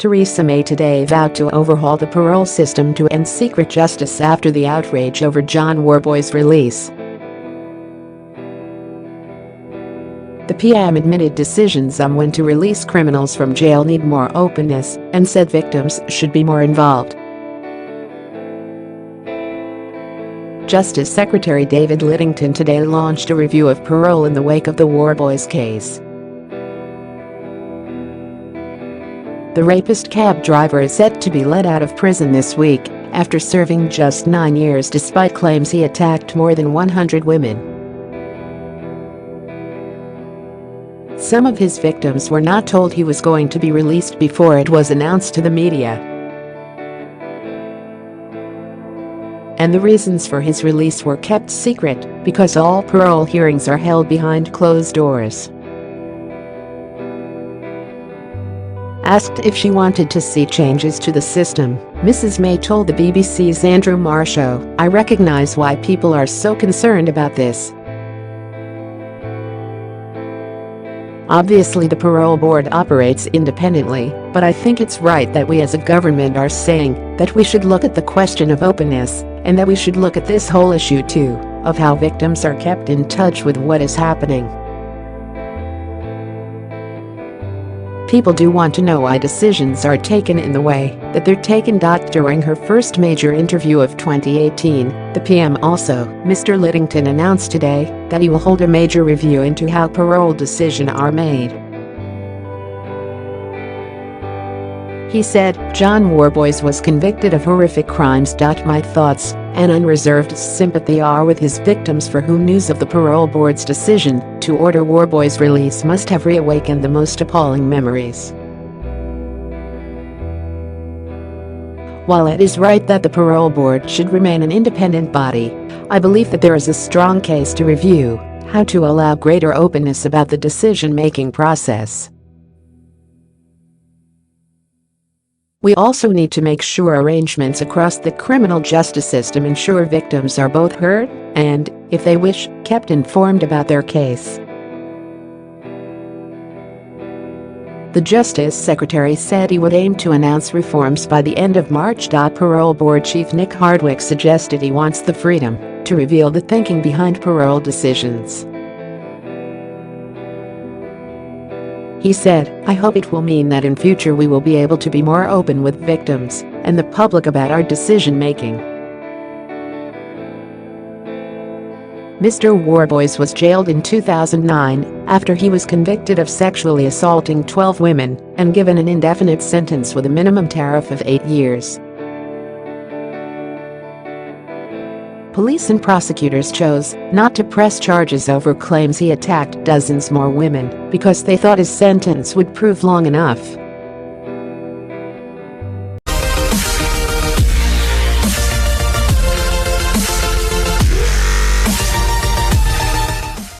Theresa May today vowed to overhaul the parole system to end secret justice after the outrage over John Worboys' release. The PM admitted decisions on when to release criminals from jail need more openness and said victims should be more involved. Justice Secretary David Lidington today launched a review of parole in the wake of the Worboys case. The rapist cab driver is set to be let out of prison this week after serving just 9 years despite claims he attacked more than 100 women. Some of his victims were not told he was going to be released before it was announced to the media. And the reasons for his release were kept secret because all parole hearings are held behind closed doors. Asked if she wanted to see changes to the system, Mrs. May told the BBC's Andrew Marr show, "I recognize why people are so concerned about this. Obviously the parole board operates independently, but I think it's right that we as a government are saying that we should look at the question of openness and that we should look at this whole issue too, of how victims are kept in touch with what is happening. People do want to know why decisions are taken in the way that they're taken." During her first major interview of 2018, the PM also, Mr. Lidington, announced today that he will hold a major review into how parole decisions are made. He said, "John Worboys was convicted of horrific crimes. My thoughts and unreserved sympathy are with his victims for whom news of the parole board's decision to order Worboys' release must have reawakened the most appalling memories. While it is right that the parole board should remain an independent body, I believe that there is a strong case to review how to allow greater openness about the decision-making process. We also need to make sure arrangements across the criminal justice system ensure victims are both heard and, if they wish, kept informed about their case." The Justice Secretary said he would aim to announce reforms by the end of March. Parole Board Chief Nick Hardwick suggested he wants the freedom to reveal the thinking behind parole decisions. He said, "I hope it will mean that in future we will be able to be more open with victims and the public about our decision-making." Mr. Worboys was jailed in 2009 after he was convicted of sexually assaulting 12 women and given an indefinite sentence with a minimum tariff of 8 years. Police and prosecutors chose not to press charges over claims he attacked dozens more women because they thought his sentence would prove long enough.